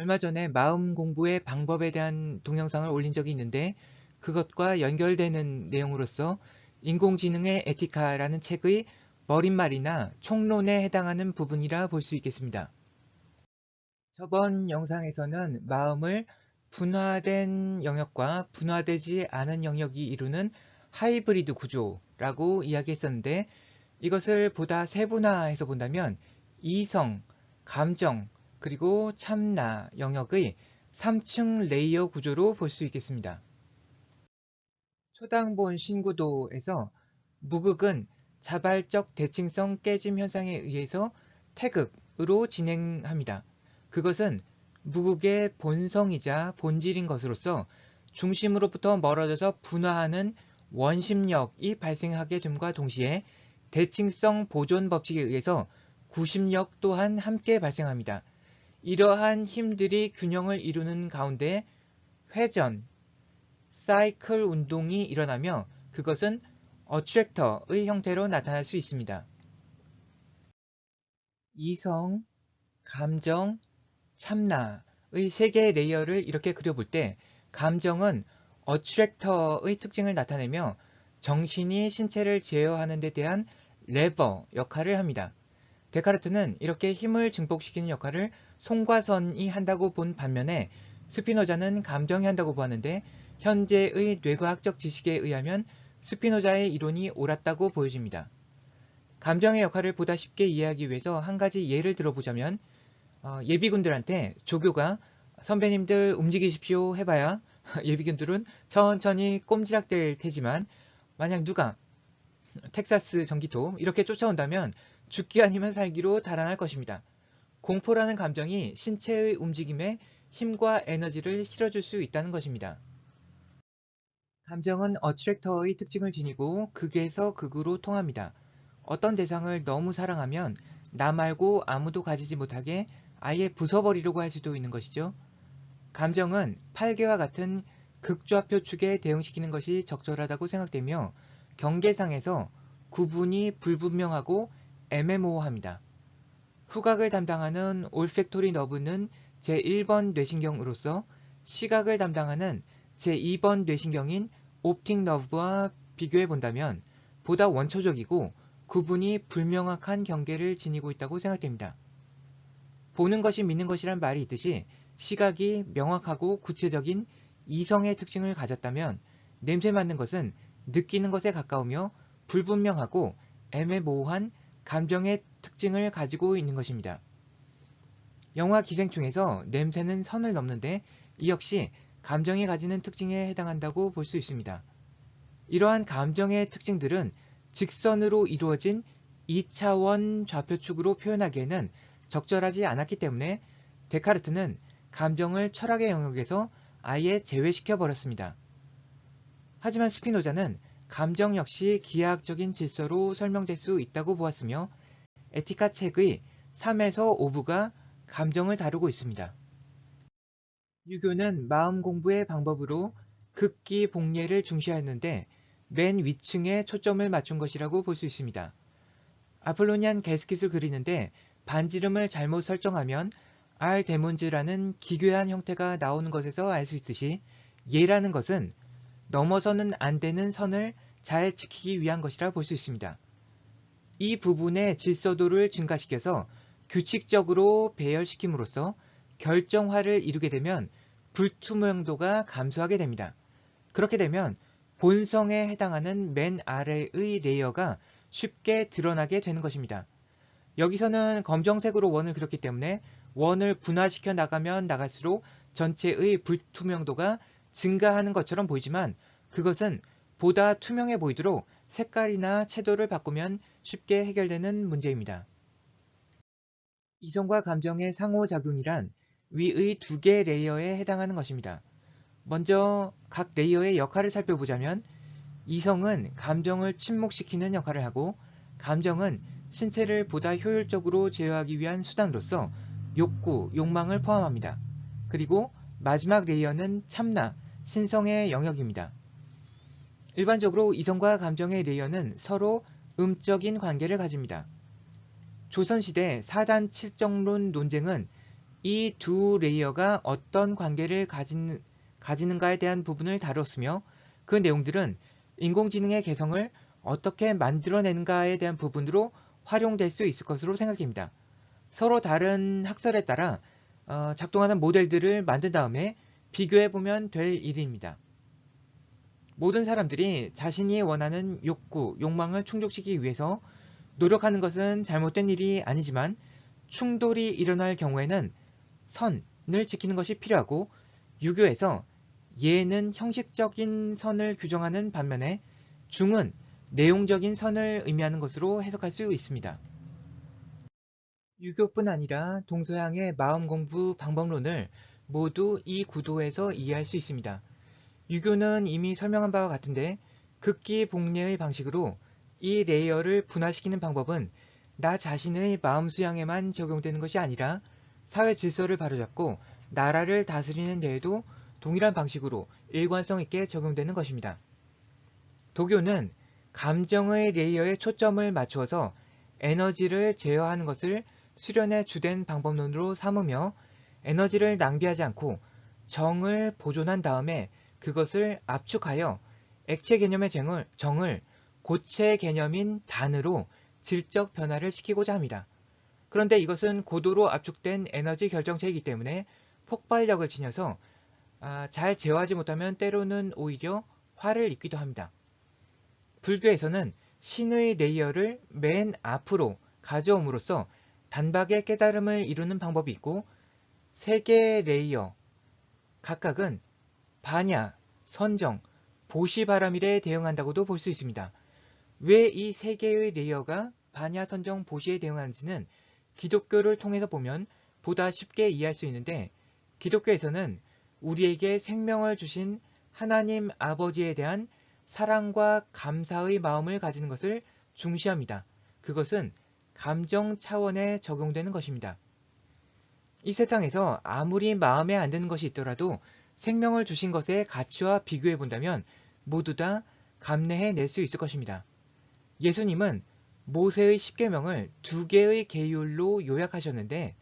얼마 전에 마음 공부의 방법에 대한 동영상을 올린 적이 있는데 그것과 연결되는 내용으로서 인공지능의 에티카라는 책의 머릿말이나 총론에 해당하는 부분이라 볼 수 있겠습니다. 저번 영상에서는 마음을 분화된 영역과 분화되지 않은 영역이 이루는 하이브리드 구조라고 이야기했었는데 이것을 보다 세분화해서 본다면 이성, 감정, 그리고 참나 영역의 3층 레이어 구조로 볼 수 있겠습니다. 초당본 신구도에서 무극은 자발적 대칭성 깨짐 현상에 의해서 태극으로 진행합니다. 그것은 무극의 본성이자 본질인 것으로서 중심으로부터 멀어져서 분화하는 원심력이 발생하게 됨과 동시에 대칭성 보존 법칙에 의해서 구심력 또한 함께 발생합니다. 이러한 힘들이 균형을 이루는 가운데 회전, 사이클 운동이 일어나며 그것은 어트랙터의 형태로 나타날 수 있습니다. 이성, 감정, 참나의 세 개의 레이어를 이렇게 그려볼 때 감정은 어트랙터의 특징을 나타내며 정신이 신체를 제어하는 데 대한 레버 역할을 합니다. 데카르트는 이렇게 힘을 증폭시키는 역할을 손과 선이 한다고 본 반면에 스피노자는 감정이 한다고 보았는데 현재의 뇌과학적 지식에 의하면 스피노자의 이론이 옳았다고 보여집니다. 감정의 역할을 보다 쉽게 이해하기 위해서 한 가지 예를 들어보자면 예비군들한테 조교가 선배님들 움직이십시오 해봐야 예비군들은 천천히 꼼지락될 테지만 만약 누가 텍사스 전기토 이렇게 쫓아온다면 죽기 아니면 살기로 달아날 것입니다. 공포라는 감정이 신체의 움직임에 힘과 에너지를 실어줄 수 있다는 것입니다. 감정은 어트랙터의 특징을 지니고 극에서 극으로 통합니다. 어떤 대상을 너무 사랑하면 나 말고 아무도 가지지 못하게 아예 부숴버리려고 할 수도 있는 것이죠. 감정은 팔개와 같은 극좌표 축에 대응시키는 것이 적절하다고 생각되며 경계상에서 구분이 불분명하고 애매모호합니다. 후각을 담당하는 올팩토리 너브는 제1번 뇌신경으로서 시각을 담당하는 제2번 뇌신경인 옵틱 너브와 비교해 본다면 보다 원초적이고 구분이 불명확한 경계를 지니고 있다고 생각됩니다. 보는 것이 믿는 것이란 말이 있듯이 시각이 명확하고 구체적인 이성의 특징을 가졌다면 냄새 맡는 것은 느끼는 것에 가까우며 불분명하고 애매모호한 감정의 특징을 가지고 있는 것입니다. 영화 기생충에서 냄새는 선을 넘는데 이 역시 감정이 가지는 특징에 해당한다고 볼 수 있습니다. 이러한 감정의 특징들은 직선으로 이루어진 2차원 좌표축으로 표현하기에는 적절하지 않았기 때문에 데카르트는 감정을 철학의 영역에서 아예 제외시켜 버렸습니다. 하지만 스피노자는 감정 역시 기하학적인 질서로 설명될 수 있다고 보았으며 에티카 책의 3에서 5부가 감정을 다루고 있습니다. 유교는 마음 공부의 방법으로 극기 복례를 중시하였는데 맨 위층에 초점을 맞춘 것이라고 볼 수 있습니다. 아폴로니안 게스킷을 그리는데 반지름을 잘못 설정하면 알데몬즈라는 기괴한 형태가 나오는 것에서 알 수 있듯이 예라는 것은 넘어서는 안 되는 선을 잘 지키기 위한 것이라 볼 수 있습니다. 이 부분의 질서도를 증가시켜서 규칙적으로 배열시킴으로써 결정화를 이루게 되면 불투명도가 감소하게 됩니다. 그렇게 되면 본성에 해당하는 맨 아래의 레이어가 쉽게 드러나게 되는 것입니다. 여기서는 검정색으로 원을 그렸기 때문에 원을 분화시켜 나가면 나갈수록 전체의 불투명도가 증가하는 것처럼 보이지만 그것은 보다 투명해 보이도록 색깔이나 채도를 바꾸면 쉽게 해결되는 문제입니다. 이성과 감정의 상호작용이란 위의 두 개 레이어에 해당하는 것입니다. 먼저 각 레이어의 역할을 살펴보자면 이성은 감정을 침묵시키는 역할을 하고 감정은 신체를 보다 효율적으로 제어하기 위한 수단으로서 욕구, 욕망을 포함합니다. 그리고 마지막 레이어는 참나, 신성의 영역입니다. 일반적으로 이성과 감정의 레이어는 서로 음적인 관계를 가집니다. 조선시대 사단 칠정론 논쟁은 이 두 레이어가 어떤 관계를 가지는가에 대한 부분을 다뤘으며 그 내용들은 인공지능의 개성을 어떻게 만들어내는가에 대한 부분으로 활용될 수 있을 것으로 생각됩니다. 서로 다른 학설에 따라 작동하는 모델들을 만든 다음에 비교해보면 될 일입니다. 모든 사람들이 자신이 원하는 욕구, 욕망을 충족시키기 위해서 노력하는 것은 잘못된 일이 아니지만 충돌이 일어날 경우에는 선을 지키는 것이 필요하고 유교에서 예는 형식적인 선을 규정하는 반면에 중은 내용적인 선을 의미하는 것으로 해석할 수 있습니다. 유교뿐 아니라 동서양의 마음 공부 방법론을 모두 이 구도에서 이해할 수 있습니다. 유교는 이미 설명한 바와 같은데 극기 복례의 방식으로 이 레이어를 분화시키는 방법은 나 자신의 마음 수양에만 적용되는 것이 아니라 사회 질서를 바로잡고 나라를 다스리는 데에도 동일한 방식으로 일관성 있게 적용되는 것입니다. 도교는 감정의 레이어에 초점을 맞추어서 에너지를 제어하는 것을 수련의 주된 방법론으로 삼으며 에너지를 낭비하지 않고 정을 보존한 다음에 그것을 압축하여 액체 개념의 정을 고체 개념인 단으로 질적 변화를 시키고자 합니다. 그런데 이것은 고도로 압축된 에너지 결정체이기 때문에 폭발력을 지녀서 잘 제어하지 못하면 때로는 오히려 화를 입기도 합니다. 불교에서는 신의 레이어를 맨 앞으로 가져옴으로써 단박에 깨달음을 이루는 방법이 있고 세 개의 레이어 각각은 반야, 선정, 보시바라밀에 대응한다고도 볼 수 있습니다. 왜 이 세 개의 레이어가 반야, 선정, 보시에 대응하는지는 기독교를 통해서 보면 보다 쉽게 이해할 수 있는데 기독교에서는 우리에게 생명을 주신 하나님 아버지에 대한 사랑과 감사의 마음을 가지는 것을 중시합니다. 그것은 감정 차원에 적용되는 것입니다. 이 세상에서 아무리 마음에 안 드는 것이 있더라도 생명을 주신 것의 가치와 비교해 본다면 모두 다 감내해 낼 수 있을 것입니다. 예수님은 모세의 10계명을 두 개의 계율로 요약하셨는데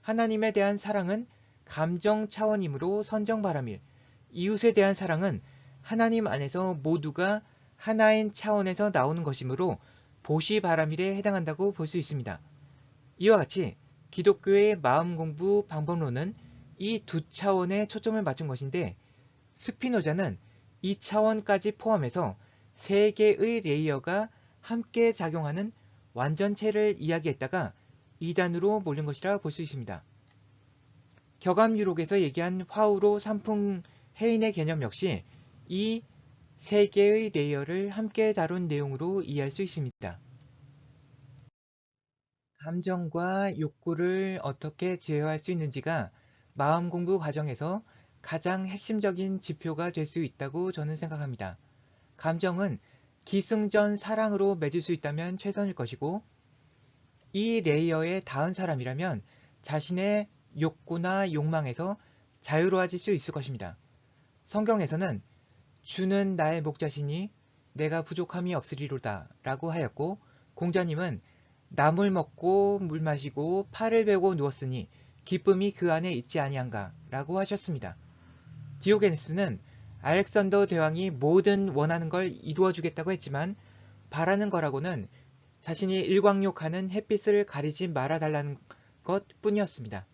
하나님에 대한 사랑은 감정 차원이므로 선정바라밀, 이웃에 대한 사랑은 하나님 안에서 모두가 하나인 차원에서 나오는 것이므로 보시바라밀에 해당한다고 볼 수 있습니다. 이와 같이 기독교의 마음 공부 방법론은 이 두 차원에 초점을 맞춘 것인데 스피노자는 이 차원까지 포함해서 세 개의 레이어가 함께 작용하는 완전체를 이야기했다가 이단으로 몰린 것이라 볼 수 있습니다. 격암유록에서 얘기한 화우로 삼풍 해인의 개념 역시 이 세 개의 레이어를 함께 다룬 내용으로 이해할 수 있습니다. 감정과 욕구를 어떻게 제어할 수 있는지가 마음 공부 과정에서 가장 핵심적인 지표가 될 수 있다고 저는 생각합니다. 감정은 기승전 사랑으로 맺을 수 있다면 최선일 것이고 이 레이어에 닿은 사람이라면 자신의 욕구나 욕망에서 자유로워질 수 있을 것입니다. 성경에서는 주는 나의 목자시니 내가 부족함이 없으리로다 라고 하였고 공자님은 나물 먹고 물 마시고 팔을 베고 누웠으니 기쁨이 그 안에 있지 아니한가 라고 하셨습니다. 디오게네스는 알렉산더 대왕이 모든 원하는 걸 이루어주겠다고 했지만 바라는 거라고는 자신이 일광욕하는 햇빛을 가리지 말아달라는 것 뿐이었습니다.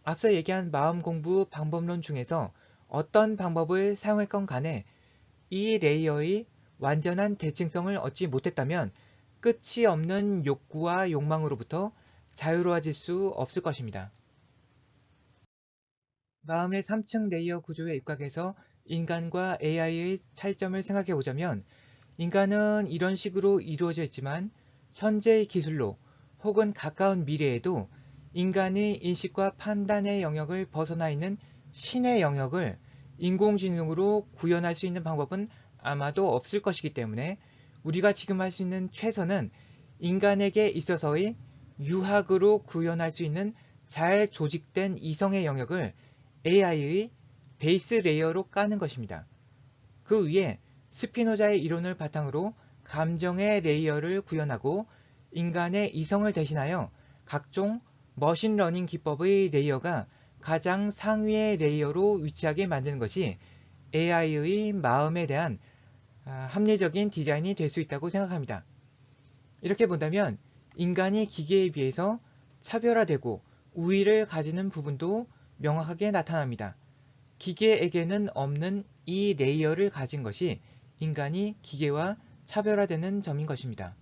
앞서 얘기한 마음 공부 방법론 중에서 어떤 방법을 사용했건 간에 이 레이어의 완전한 대칭성을 얻지 못했다면 끝이 없는 욕구와 욕망으로부터 자유로워질 수 없을 것입니다. 마음의 3층 레이어 구조에 입각해서 인간과 AI의 차이점을 생각해 보자면 인간은 이런 식으로 이루어져 있지만 현재의 기술로 혹은 가까운 미래에도 인간의 인식과 판단의 영역을 벗어나 있는 신의 영역을 인공지능으로 구현할 수 있는 방법은 아마도 없을 것이기 때문에 우리가 지금 할 수 있는 최선은 인간에게 있어서의 유학으로 구현할 수 있는 잘 조직된 이성의 영역을 AI의 베이스 레이어로 까는 것입니다. 그 위에 스피노자의 이론을 바탕으로 감정의 레이어를 구현하고 인간의 이성을 대신하여 각종 머신러닝 기법의 레이어가 가장 상위의 레이어로 위치하게 만드는 것이 AI의 마음에 대한 합리적인 디자인이 될 수 있다고 생각합니다. 이렇게 본다면 인간이 기계에 비해서 차별화되고 우위를 가지는 부분도 명확하게 나타납니다. 기계에게는 없는 이 레이어를 가진 것이 인간이 기계와 차별화되는 점인 것입니다.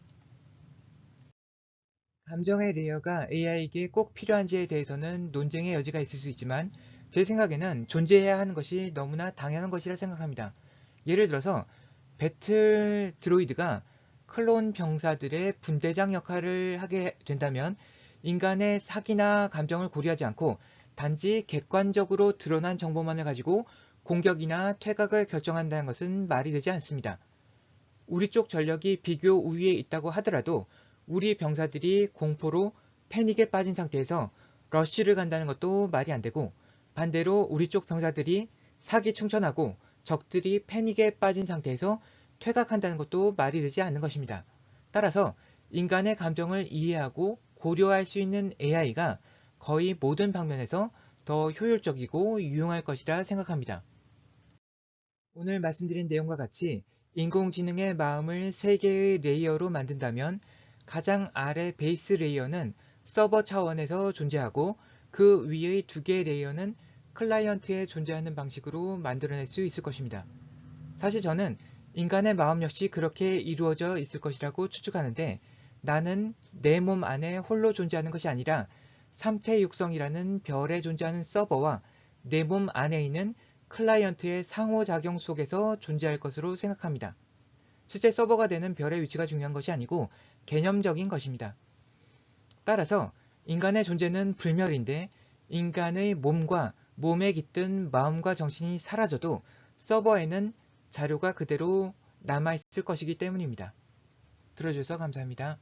감정의 레이어가 AI에게 꼭 필요한지에 대해서는 논쟁의 여지가 있을 수 있지만 제 생각에는 존재해야 하는 것이 너무나 당연한 것이라 생각합니다. 예를 들어서 배틀 드로이드가 클론 병사들의 분대장 역할을 하게 된다면 인간의 사기나 감정을 고려하지 않고 단지 객관적으로 드러난 정보만을 가지고 공격이나 퇴각을 결정한다는 것은 말이 되지 않습니다. 우리 쪽 전력이 비교 우위에 있다고 하더라도 우리 병사들이 공포로 패닉에 빠진 상태에서 러쉬를 간다는 것도 말이 안 되고, 반대로 우리 쪽 병사들이 사기 충천하고 적들이 패닉에 빠진 상태에서 퇴각한다는 것도 말이 되지 않는 것입니다. 따라서 인간의 감정을 이해하고 고려할 수 있는 AI가 거의 모든 방면에서 더 효율적이고 유용할 것이라 생각합니다. 오늘 말씀드린 내용과 같이 인공지능의 마음을 3개의 레이어로 만든다면 가장 아래 베이스 레이어는 서버 차원에서 존재하고 그 위의 2개의 레이어는 클라이언트에 존재하는 방식으로 만들어낼 수 있을 것입니다. 사실 저는 인간의 마음 역시 그렇게 이루어져 있을 것이라고 추측하는데, 나는 내 몸 안에 홀로 존재하는 것이 아니라 삼태육성이라는 별에 존재하는 서버와 내 몸 안에 있는 클라이언트의 상호작용 속에서 존재할 것으로 생각합니다. 실제 서버가 되는 별의 위치가 중요한 것이 아니고 개념적인 것입니다. 따라서 인간의 존재는 불멸인데 인간의 몸과 몸에 깃든 마음과 정신이 사라져도 서버에는 자료가 그대로 남아있을 것이기 때문입니다. 들어주셔서 감사합니다.